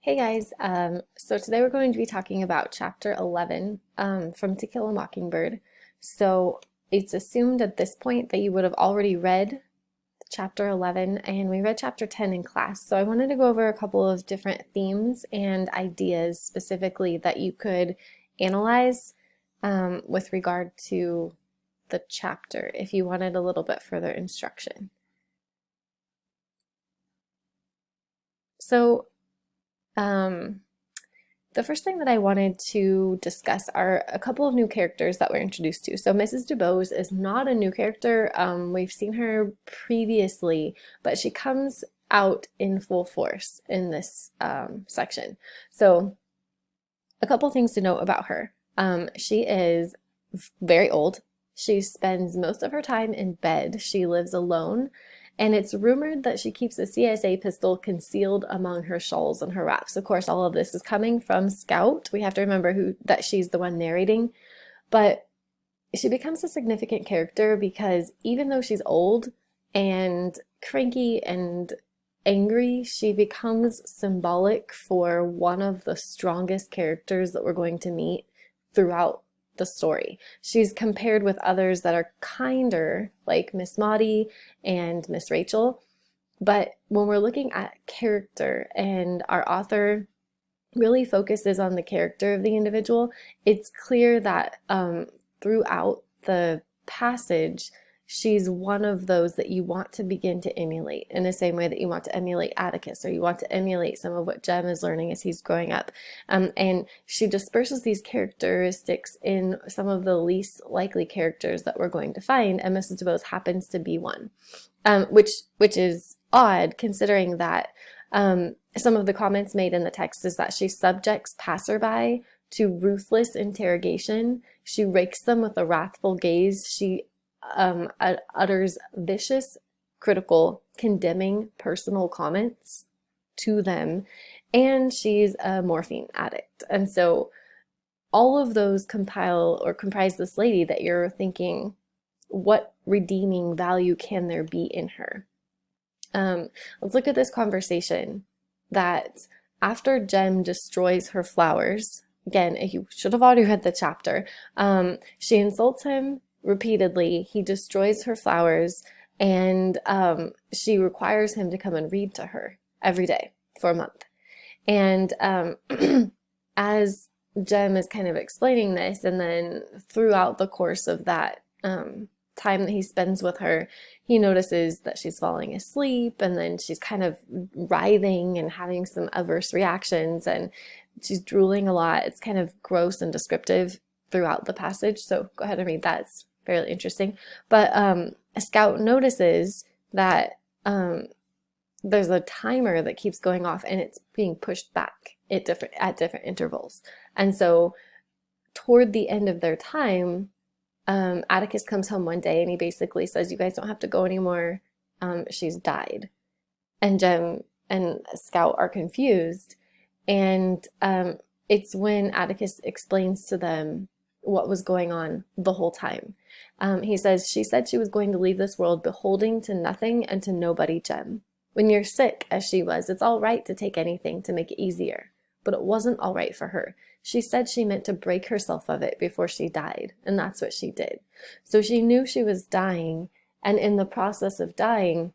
Hey guys, so today we're going to be talking about chapter 11 from To Kill a Mockingbird. So it's assumed at this point that you would have already read chapter 11, and we read chapter 10 in class. So I wanted to go over a couple of different themes and ideas specifically that you could analyze with regard to the chapter if you wanted a little bit further instruction. So the first thing that I wanted to discuss are a couple of new characters that we're introduced to. So Mrs. DuBose is not a new character. We've seen her previously, but she comes out in full force in this section. So a couple things to note about her. She is very old. She spends most of her time in bed. She lives alone. And it's rumored that she keeps a CSA pistol concealed among her shawls and her wraps. Of course, all of this is coming from Scout. We have to remember that she's the one narrating. But she becomes a significant character because even though she's old and cranky and angry, she becomes symbolic for one of the strongest characters that we're going to meet throughout the story. She's compared with others that are kinder, like Miss Maudie and Miss Rachel. But when we're looking at character and our author really focuses on the character of the individual, it's clear that throughout the passage, she's one of those that you want to begin to emulate in the same way that you want to emulate Atticus, or you want to emulate some of what Jem is learning as he's growing up. And she disperses these characteristics in some of the least likely characters that we're going to find, and Mrs. DuBose happens to be one, which is odd considering that some of the comments made in the text is that she subjects passerby to ruthless interrogation. She rakes them with a wrathful gaze. She utters vicious, critical, condemning personal comments to them, and she's a morphine addict. And so all of those comprise this lady that you're thinking, what redeeming value can there be in her? Let's look at this conversation that after Jem destroys her flowers, again, you should have already read the chapter, she insults him repeatedly. He destroys her flowers, and she requires him to come and read to her every day for a month. And as Jem is kind of explaining this, and then throughout the course of that time that he spends with her, he notices that she's falling asleep, and then she's kind of writhing and having some adverse reactions, and she's drooling a lot. It's kind of gross and descriptive throughout the passage, so go ahead and read that. It's fairly interesting. But a Scout notices that there's a timer that keeps going off, and it's being pushed back at different intervals. And so toward the end of their time, Atticus comes home one day and he basically says, "You guys don't have to go anymore. She's died." And Jem and Scout are confused. And it's when Atticus explains to them what was going on the whole time. He says, "She said she was going to leave this world beholding to nothing and to nobody, Jem. When you're sick, as she was, it's all right to take anything to make it easier. But it wasn't all right for her. She said she meant to break herself of it before she died, and that's what she did. So she knew she was dying, and in the process of dying,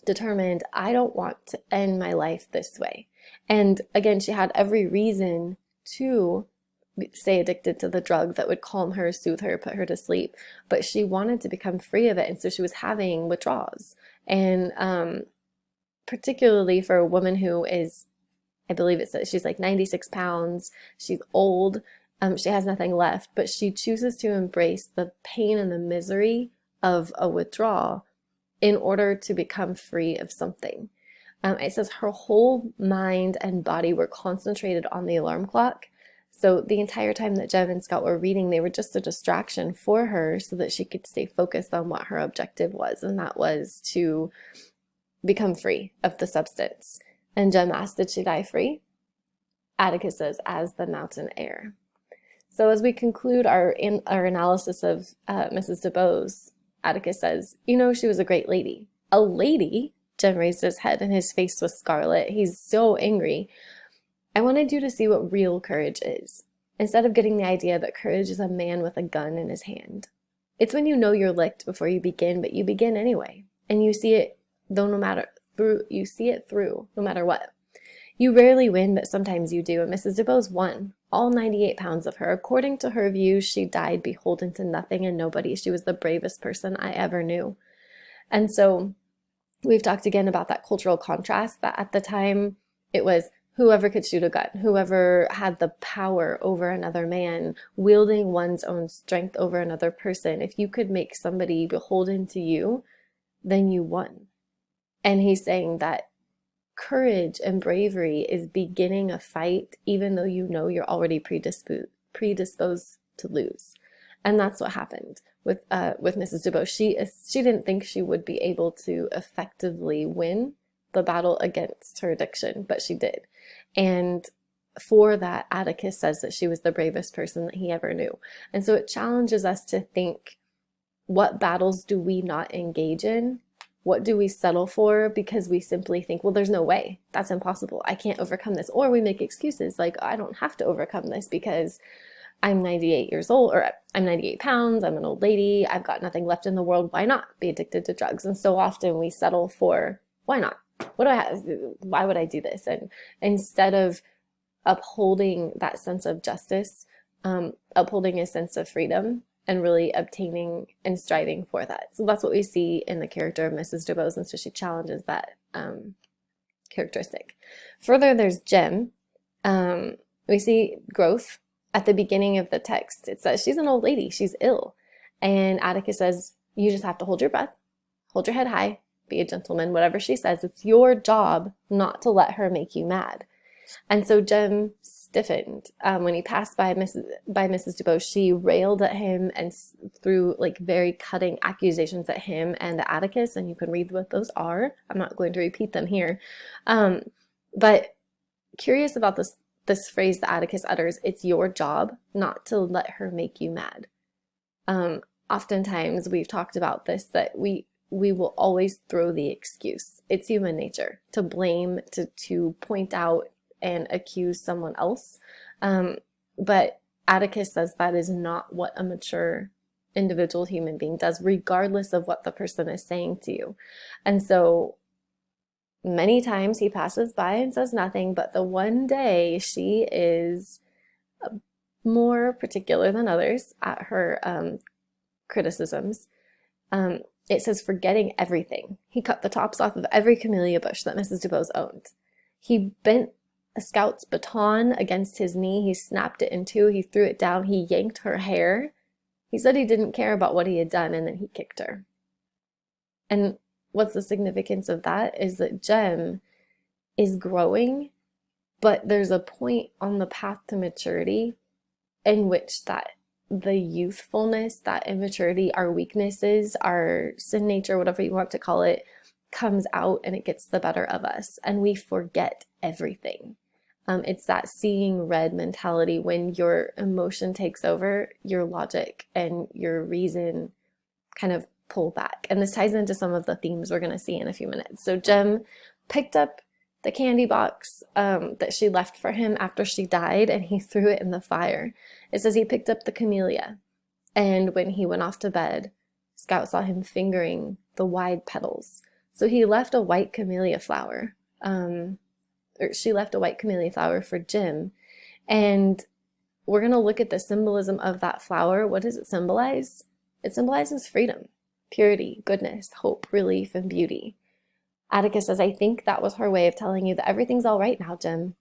determined, I don't want to end my life this way." And again, she had every reason to stay addicted to the drug that would calm her, soothe her, put her to sleep, but she wanted to become free of it, and so she was having withdrawals. And particularly for a woman who is, I believe it says she's like 96 pounds, she's old, she has nothing left, but she chooses to embrace the pain and the misery of a withdrawal in order to become free of something. It says her whole mind and body were concentrated on the alarm clock. So the entire time that Jem and Scott were reading, they were just a distraction for her so that she could stay focused on what her objective was, and that was to become free of the substance. And Jem asked, did she die free? Atticus says, as the mountain air. So as we conclude our analysis of Mrs. DuBose, Atticus says, "You know, she was a great lady." A lady? Jem raised his head and his face was scarlet. He's so angry. I wanted you to see what real courage is, instead of getting the idea that courage is a man with a gun in his hand. It's when you know you're licked before you begin, but you begin anyway, and you see it through no matter what. You rarely win, but sometimes you do, and Mrs. DeBose won. All 98 pounds of her. According to her views, she died beholden to nothing and nobody. She was the bravest person I ever knew. And so we've talked again about that cultural contrast, that at the time it was whoever could shoot a gun, whoever had the power over another man, wielding one's own strength over another person. If you could make somebody beholden to you, then you won. And he's saying that courage and bravery is beginning a fight, even though you know you're already predisposed to lose. And that's what happened with Mrs. DeBose. She didn't think she would be able to effectively win the battle against her addiction, but she did. And for that, Atticus says that she was the bravest person that he ever knew. And so it challenges us to think, what battles do we not engage in? What do we settle for because we simply think, well, there's no way. That's impossible. I can't overcome this. Or we make excuses like, I don't have to overcome this because I'm 98 years old, or I'm 98 pounds, I'm an old lady, I've got nothing left in the world. Why not be addicted to drugs? And so often we settle for, why not? What do I have? Why would I do this? And instead of upholding that sense of justice, upholding a sense of freedom, and really obtaining and striving for that. So that's what we see in the character of Mrs. DeBose, and so she challenges that characteristic. Further, there's Jem. We see growth at the beginning of the text. It says she's an old lady, she's ill. And Atticus says, you just have to hold your breath, hold your head high, be a gentleman, whatever she says. It's your job not to let her make you mad. And so Jem stiffened when he passed by Mrs. DeBose. She railed at him and threw like very cutting accusations at him and at Atticus, and you can read what those are. I'm not going to repeat them here. But curious about this phrase that Atticus utters, it's your job not to let her make you mad. Oftentimes we've talked about this, that we will always throw the excuse. It's human nature to blame, to point out and accuse someone else. But Atticus says that is not what a mature individual human being does, regardless of what the person is saying to you. And so many times he passes by and says nothing, but the one day she is more particular than others at her criticisms. It says, forgetting everything, he cut the tops off of every camellia bush that Mrs. DeBose owned. He bent a scout's baton against his knee. He snapped it in two. He threw it down. He yanked her hair. He said he didn't care about what he had done, and then he kicked her. And what's the significance of that is that Jem is growing, but there's a point on the path to maturity in which that the youthfulness, that immaturity, our weaknesses, our sin nature, whatever you want to call it, comes out and it gets the better of us, and we forget everything. It's that seeing red mentality. When your emotion takes over, your logic and your reason kind of pull back. And this ties into some of the themes we're going to see in a few minutes. So Jem picked up the candy box that she left for him after she died, and he threw it in the fire. It says he picked up the camellia, and when he went off to bed, Scout saw him fingering the wide petals. So he left a white camellia flower. Or she left a white camellia flower for Jem. And we're going to look at the symbolism of that flower. What does it symbolize? It symbolizes freedom, purity, goodness, hope, relief, and beauty. Atticus says, I think that was her way of telling you that everything's all right now, Jem.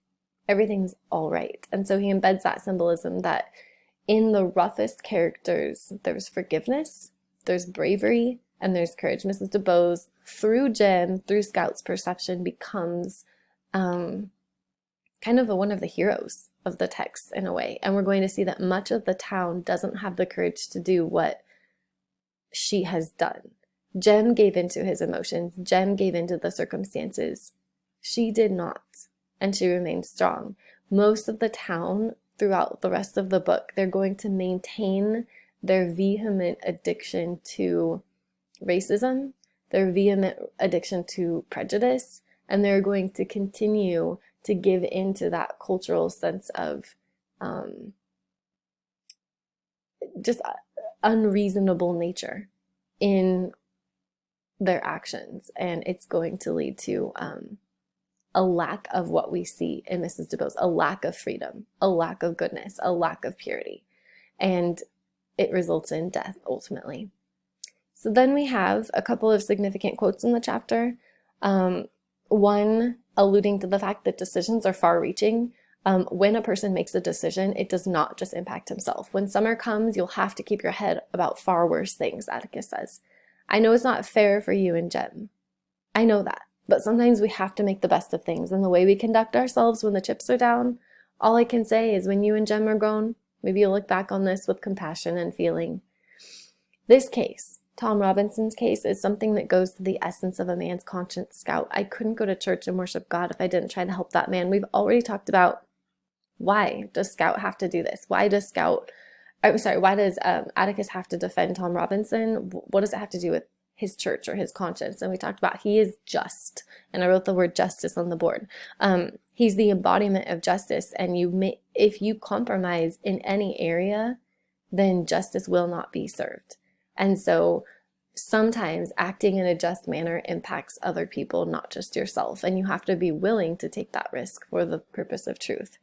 Everything's all right. And so he embeds that symbolism that in the roughest characters, there's forgiveness, there's bravery, and there's courage. Mrs. DeBose, through Jem, through Scout's perception, becomes kind of one of the heroes of the text in a way. And we're going to see that much of the town doesn't have the courage to do what she has done. Jem gave into his emotions. Jem gave into the circumstances. She did not, and she remained strong. Most of the town, throughout the rest of the book, they're going to maintain their vehement addiction to racism, their vehement addiction to prejudice, and they're going to continue to give into that cultural sense of just unreasonable nature in their actions. And it's going to lead to a lack of what we see in Mrs. DuBose, a lack of freedom, a lack of goodness, a lack of purity. And it results in death ultimately. So then we have a couple of significant quotes in the chapter. One alluding to the fact that decisions are far-reaching. When a person makes a decision, it does not just impact himself. When summer comes, you'll have to keep your head about far worse things, Atticus says. I know it's not fair for you and Jem. I know that. But sometimes we have to make the best of things, and the way we conduct ourselves when the chips are down, all I can say is when you and Jem are grown, maybe you'll look back on this with compassion and feeling. This case, Tom Robinson's case, is something that goes to the essence of a man's conscience, Scout. I couldn't go to church and worship God if I didn't try to help that man. We've already talked about why does Scout have to do this? Why does Atticus have to defend Tom Robinson? What does it have to do with his church or his conscience? And we talked about he is just, and I wrote the word justice on the board. He's the embodiment of justice, and if you compromise in any area, then justice will not be served. And so sometimes acting in a just manner impacts other people, not just yourself, and you have to be willing to take that risk for the purpose of truth.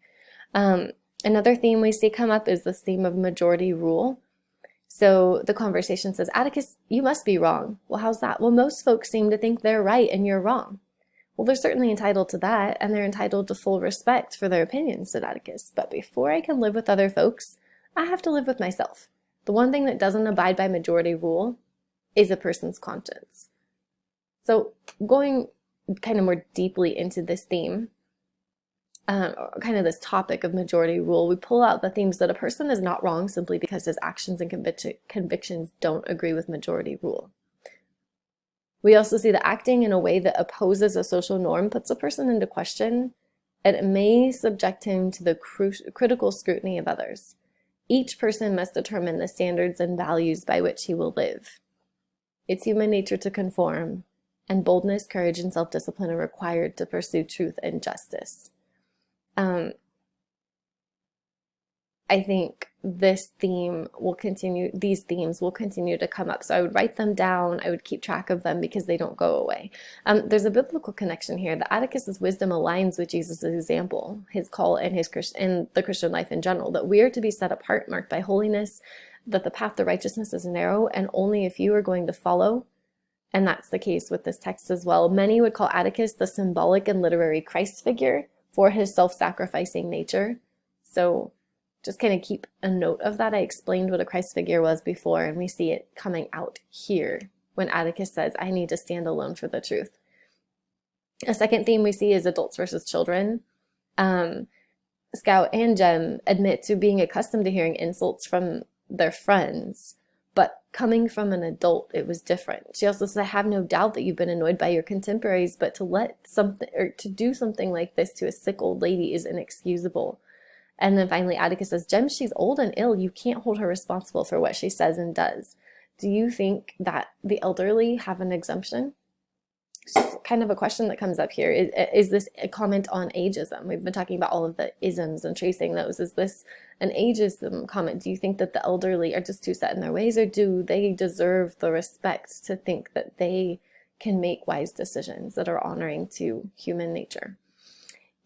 Another theme we see come up is this theme of majority rule. So the conversation says, Atticus, you must be wrong. Well, how's that? Well, most folks seem to think they're right and you're wrong. Well, they're certainly entitled to that, and they're entitled to full respect for their opinions, said Atticus. But before I can live with other folks, I have to live with myself. The one thing that doesn't abide by majority rule is a person's conscience. So going kind of more deeply into this theme, kind of this topic of majority rule, we pull out the themes that a person is not wrong simply because his actions and convictions don't agree with majority rule. We also see that acting in a way that opposes a social norm puts a person into question, and it may subject him to the critical scrutiny of others. Each person must determine the standards and values by which he will live. It's human nature to conform, and boldness, courage, and self-discipline are required to pursue truth and justice. I think these themes will continue to come up. So I would write them down. I would keep track of them because they don't go away. There's a biblical connection here. That Atticus's wisdom aligns with Jesus' example, his call, and the Christian life in general, that we are to be set apart, marked by holiness, that the path to righteousness is narrow, and only a few are going to follow. And that's the case with this text as well. Many would call Atticus the symbolic and literary Christ figure for his self-sacrificing nature. So just kind of keep a note of that. I explained what a Christ figure was before, and we see it coming out here when Atticus says, I need to stand alone for the truth. A second theme we see is adults versus children. Scout and Jem admit to being accustomed to hearing insults from their friends, but coming from an adult, it was different. She also says, I have no doubt that you've been annoyed by your contemporaries, but to do something like this to a sick old lady is inexcusable. And then finally, Atticus says, Jem, she's old and ill. You can't hold her responsible for what she says and does. Do you think that the elderly have an exemption? It's just kind of a question that comes up here. Is this a comment on ageism? We've been talking about all of the isms and tracing those. Is this an ageism comment? Do you think that the elderly are just too set in their ways, or do they deserve the respect to think that they can make wise decisions that are honoring to human nature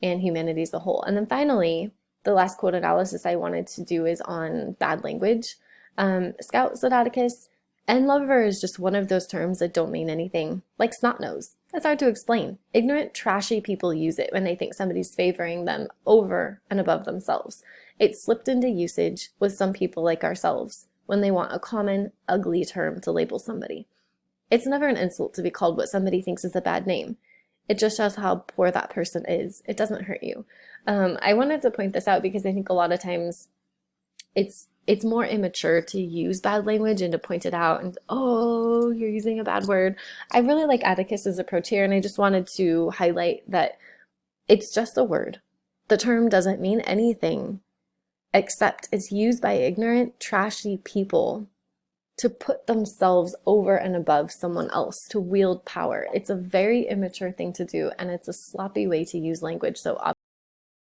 and humanity as a whole? And then finally, the last quote analysis I wanted to do is on bad language. Scout said, Atticus, and lover is just one of those terms that don't mean anything, like snot nose. That's hard to explain. Ignorant, trashy people use it when they think somebody's favoring them over and above themselves. It's slipped into usage with some people like ourselves when they want a common, ugly term to label somebody. It's never an insult to be called what somebody thinks is a bad name. It just shows how poor that person is. It doesn't hurt you. I wanted to point this out because I think a lot of times it's more immature to use bad language and to point it out and, oh, you're using a bad word. I really like Atticus's approach here, and I just wanted to highlight that it's just a word. The term doesn't mean anything except it's used by ignorant, trashy people to put themselves over and above someone else, to wield power. It's a very immature thing to do, and it's a sloppy way to use language. So